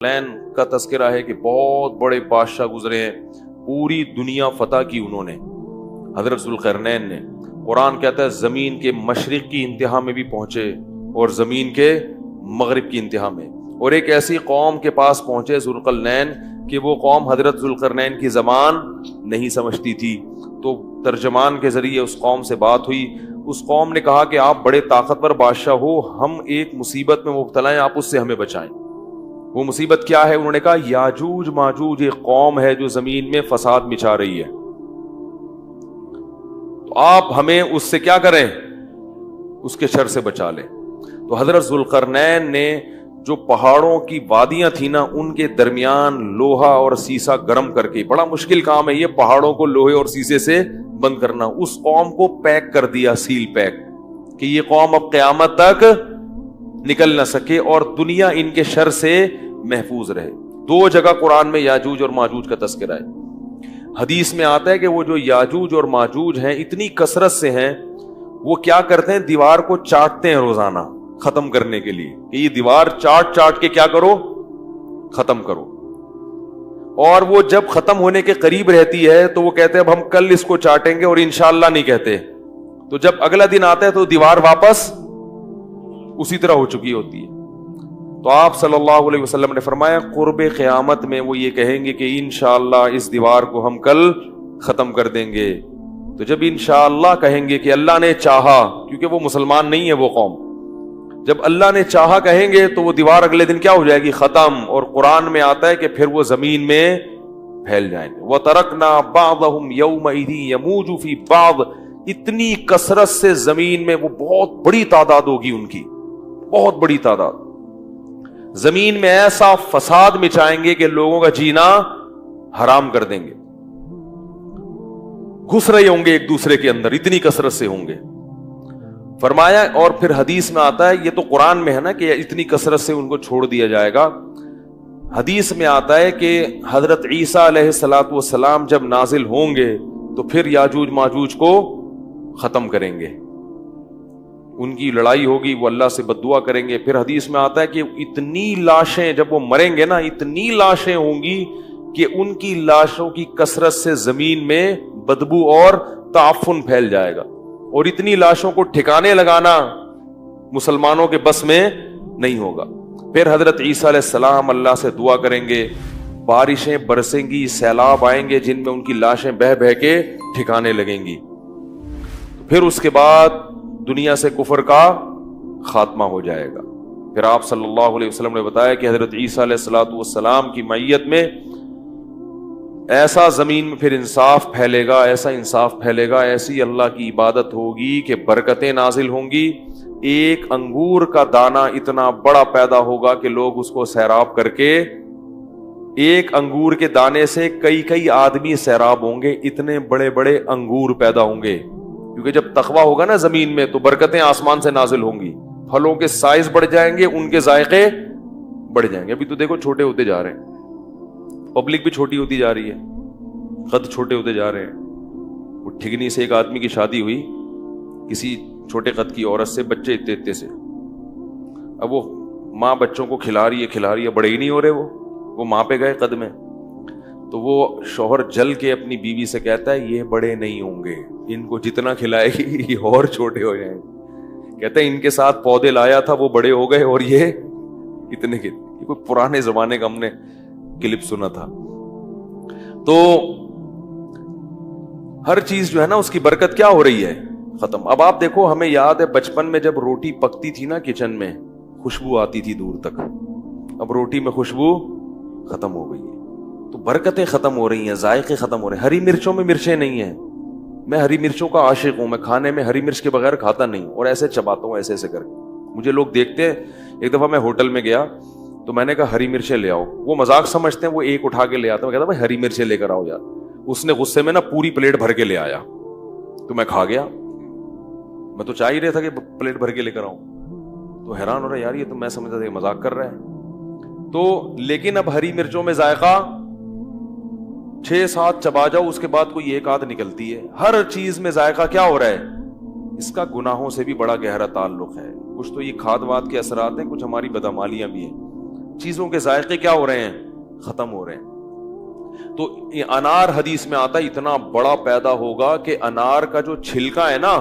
ذوالقرنین کا تذکرہ ہے کہ بہت بڑے بادشاہ گزرے ہیں، پوری دنیا فتح کی انہوں نے، حضرت ذوالقرنین نے۔ قرآن کہتا ہے زمین کے مشرق کی انتہا میں بھی پہنچے اور زمین کے مغرب کی انتہا میں، اور ایک ایسی قوم کے پاس پہنچے ذوالقرنین کہ وہ قوم حضرت ذوالقرنین کی زبان نہیں سمجھتی تھی، تو ترجمان کے ذریعے اس قوم سے بات ہوئی۔ اس قوم نے کہا کہ آپ بڑے طاقتور بادشاہ ہو، ہم ایک مصیبت میں مبتلا ہیں، آپ اس سے ہمیں بچائیں۔ وہ مصیبت کیا ہے؟ انہوں نے کہا یاجوج ماجوج ایک قوم ہے جو زمین میں فساد مچا رہی ہے، تو آپ ہمیں اس سے کیا کریں؟ اس کے شر سے بچا لیں۔ تو حضرت ذوالقرنین نے جو پہاڑوں کی وادیاں تھیں نا، ان کے درمیان لوہا اور سیسا گرم کر کے، بڑا مشکل کام ہے یہ پہاڑوں کو لوہے اور سیسے سے بند کرنا، اس قوم کو پیک کر دیا، سیل پیک، کہ یہ قوم اب قیامت تک نکل نہ سکے اور دنیا ان کے شر سے محفوظ رہے۔ دو جگہ قرآن میں یاجوج اور ماجوج کا تذکرہ ہے۔ حدیث میں آتا ہے کہ وہ جو یاجوج اور ماجوج ہیں اتنی کثرت سے ہیں، وہ کیا کرتے ہیں؟ دیوار کو چاٹتے ہیں روزانہ ختم کرنے کے لیے، کہ یہ دیوار چاٹ چاٹ کے کیا کرو؟ ختم کرو۔ اور وہ جب ختم ہونے کے قریب رہتی ہے تو وہ کہتے ہیں اب ہم کل اس کو چاٹیں گے، اور انشاءاللہ نہیں کہتے، تو جب اگلا دن آتا ہے تو دیوار واپس اسی طرح ہو چکی ہوتی ہے۔ تو آپ صلی اللہ علیہ وسلم نے فرمایا قرب قیامت میں وہ یہ کہیں گے کہ انشاءاللہ اس دیوار کو ہم کل ختم کر دیں گے۔ تو جب انشاءاللہ کہیں گے کہ اللہ نے چاہا، کیونکہ وہ مسلمان نہیں ہے وہ قوم، جب اللہ نے چاہا کہیں گے تو وہ دیوار اگلے دن کیا ہو جائے گی؟ ختم۔ اور قرآن میں آتا ہے کہ پھر وہ زمین میں پھیل جائیں گے۔ وَتَرَكْنَا بَعْضَهُمْ يَوْمَئِذٍ يَمُوجُ فِي بَعْضٍ، اتنی کثرت سے زمین میں وہ بہت بڑی تعداد ہوگی ان کی، بہت بڑی تعداد، زمین میں ایسا فساد مچائیں گے کہ لوگوں کا جینا حرام کر دیں گے، گھس رہے ہوں گے ایک دوسرے کے اندر، اتنی کثرت سے ہوں گے۔ فرمایا، اور پھر حدیث میں آتا ہے، یہ تو قرآن میں ہے نا کہ اتنی کثرت سے ان کو چھوڑ دیا جائے گا، حدیث میں آتا ہے کہ حضرت عیسیٰ علیہ السلام جب نازل ہوں گے تو پھر یاجوج ماجوج کو ختم کریں گے، ان کی لڑائی ہوگی، وہ اللہ سے بد دعا کریں گے۔ پھر حدیث میں آتا ہے کہ اتنی لاشیں جب وہ مریں گے نا، اتنی لاشیں ہوں گی کہ ان کی لاشوں کی کثرت سے زمین میں بدبو اور تعفن پھیل جائے گا، اور اتنی لاشوں کو ٹھکانے لگانا مسلمانوں کے بس میں نہیں ہوگا۔ پھر حضرت عیسیٰ علیہ السلام اللہ سے دعا کریں گے، بارشیں برسیں گی، سیلاب آئیں گے جن میں ان کی لاشیں بہہ بہہ کے ٹھکانے لگیں گی۔ پھر اس کے بعد دنیا سے کفر کا خاتمہ ہو جائے گا۔ پھر آپ صلی اللہ علیہ وسلم نے بتایا کہ حضرت عیسیٰ علیہ السلام کی معیت میں ایسا زمین میں پھر انصاف پھیلے گا، ایسا انصاف پھیلے گا، ایسی اللہ کی عبادت ہوگی کہ برکتیں نازل ہوں گی۔ ایک انگور کا دانہ اتنا بڑا پیدا ہوگا کہ لوگ اس کو سیراب کر کے، ایک انگور کے دانے سے کئی کئی آدمی سیراب ہوں گے، اتنے بڑے بڑے انگور پیدا ہوں گے، کیونکہ جب تقویٰ ہوگا نا زمین میں تو برکتیں آسمان سے نازل ہوں گی، پھلوں کے سائز بڑھ جائیں گے، ان کے ذائقے بڑھ جائیں گے۔ ابھی تو دیکھو چھوٹے ہوتے جا رہے ہیں، پبلک بھی چھوٹی ہوتی جا رہی ہے، قد چھوٹے ہوتے جا رہے ہیں۔ وہ ٹھگنی سے ایک آدمی کی شادی ہوئی کسی چھوٹے قد کی عورت سے، بچے اتنے اتنے سے، اب وہ ماں بچوں کو کھلا رہی ہے، بڑے ہی نہیں ہو رہے، وہ ماں پہ گئے قد میں، تو وہ شوہر جل کے اپنی بیوی سے کہتا ہے یہ بڑے نہیں ہوں گے، ان کو جتنا کھلائے گی یہ اور چھوٹے ہو جائیں گے۔ کہتا ہے ان کے ساتھ پودے لایا تھا، وہ بڑے ہو گئے اور یہ اتنے کے، یہ کوئی پرانے زمانے کا ہم نے کلپ سنا تھا۔ تو ہر چیز جو ہے نا اس کی برکت کیا ہو رہی ہے؟ ختم۔ اب آپ دیکھو، ہمیں یاد ہے بچپن میں جب روٹی پکتی تھی نا کچن میں، خوشبو آتی تھی دور تک، اب روٹی میں خوشبو ختم ہو گئی ہے، تو برکتیں ختم ہو رہی ہیں، ذائقے ختم ہو رہے ہیں۔ ہری مرچوں میں مرچیں نہیں ہیں، میں ہری مرچوں کا عاشق ہوں، میں کھانے میں ہری مرچ کے بغیر کھاتا نہیں، اور ایسے چباتا ہوں ایسے ایسے کر کے، مجھے لوگ دیکھتے ہیں۔ ایک دفعہ میں ہوٹل میں گیا تو میں نے کہا ہری مرچیں لے آؤ، وہ مذاق سمجھتے ہیں، وہ ایک اٹھا کے لے آتا، میں کہتا بھائی ہری مرچیں لے کر آؤ یار، اس نے غصے میں نا پوری پلیٹ بھر کے لے آیا، تو میں کھا گیا، میں تو چاہ ہی رہا تھا کہ پلیٹ بھر کے لے کر آؤں، تو حیران ہو رہا یار یہ تو میں سمجھتا تھا کہ مذاق کر رہا ہے، تو لیکن اب ہری مرچوں میں ذائقہ 6-7 چبا جاؤ اس کے بعد کوئی ایک آدھ نکلتی ہے، ہر چیز میں ذائقہ کیا ہو رہا ہے؟ اس کا گناہوں سے بھی بڑا گہرا تعلق ہے، کچھ تو یہ کھاد واد کے اثرات ہیں، کچھ ہماری بدعمالیاں بھی ہیں۔ چیزوں کے ذائقے کیا ہو رہے ہیں؟ ختم ہو رہے ہیں. تو انار حدیث میں آتا ہے اتنا بڑا پیدا ہوگا کہ انار کا جو چھلکا ہے نا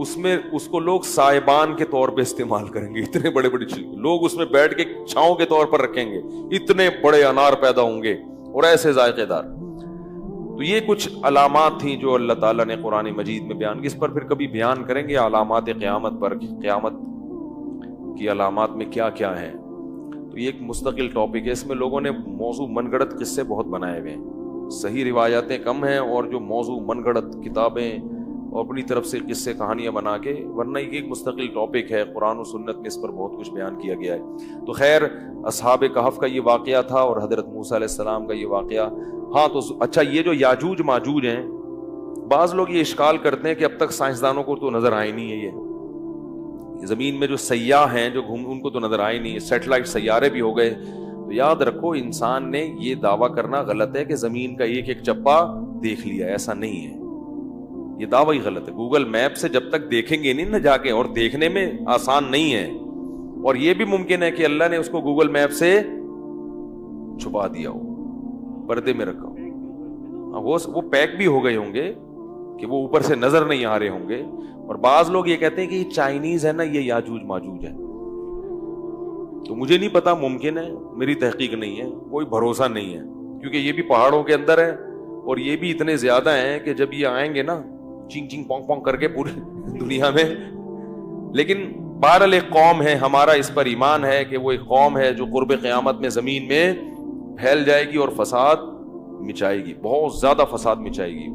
اس میں اس کو لوگ سائبان کے طور پہ استعمال کریں گے. اتنے بڑے بڑے چھلکے لوگ اس میں بیٹھ کے چھاؤں کے طور پر رکھیں گے. اتنے بڑے انار پیدا ہوں گے اور ایسے ذائقے دار. تو یہ کچھ علامات تھیں جو اللہ تعالیٰ نے قرآن مجید میں بیان کی. اس پر پھر کبھی بیان کریں گے علامات قیامت پر, قیامت کی علامات میں کیا کیا ہے. تو یہ ایک مستقل ٹاپک ہے. اس میں لوگوں نے موضوع من گڑت قصے بہت بنائے ہوئے ہیں. صحیح روایاتیں کم ہیں اور جو موضوع من گڑت کتابیں اور اپنی طرف سے قصے کہانیاں بنا کے, ورنہ یہ ایک مستقل ٹاپک ہے. قرآن و سنت میں اس پر بہت کچھ بیان کیا گیا ہے. تو خیر اصحاب کہف کا یہ واقعہ تھا اور حضرت موسیٰ علیہ السلام کا یہ واقعہ. ہاں تو اچھا, یہ جو یاجوج ماجوج ہیں, بعض لوگ یہ اشکال کرتے ہیں کہ اب تک سائنسدانوں کو تو نظر آئے نہیں ہے. یہ زمین میں جو سیاح ہیں جو ان کو تو نظر آئے نہیں. سیٹلائٹ سیارے بھی ہو گئے. تو یاد رکھو انسان نے یہ دعویٰ کرنا غلط ہے کہ زمین کا ایک ایک چپا دیکھ لیا. ایسا نہیں ہے, یہ دعویٰ ہی غلط ہے. گوگل میپ سے جب تک دیکھیں گے نہیں نہ جا کے, اور دیکھنے میں آسان نہیں ہے, اور یہ بھی ممکن ہے کہ اللہ نے اس کو گوگل میپ سے چھپا دیا ہو, پردے میں رکھا ہو. وہ پیک بھی ہو گئے ہوں گے کہ وہ اوپر سے نظر نہیں آ رہے ہوں گے. اور بعض لوگ یہ کہتے ہیں کہ یہ چائنیز ہے نا, یہ یاجوج ماجوج ہے. تو مجھے نہیں پتا, ممکن ہے, میری تحقیق نہیں ہے, کوئی بھروسہ نہیں ہے, کیونکہ یہ بھی پہاڑوں کے اندر ہے اور یہ بھی اتنے زیادہ ہیں کہ جب یہ آئیں گے نا چنگ چنگ پونگ پونگ کر کے پوری دنیا میں. لیکن بہرحال ایک قوم ہے, ہمارا اس پر ایمان ہے کہ وہ ایک قوم ہے جو قرب قیامت میں زمین میں پھیل جائے گی اور فساد مچائے گی, بہت زیادہ فساد مچائے گی.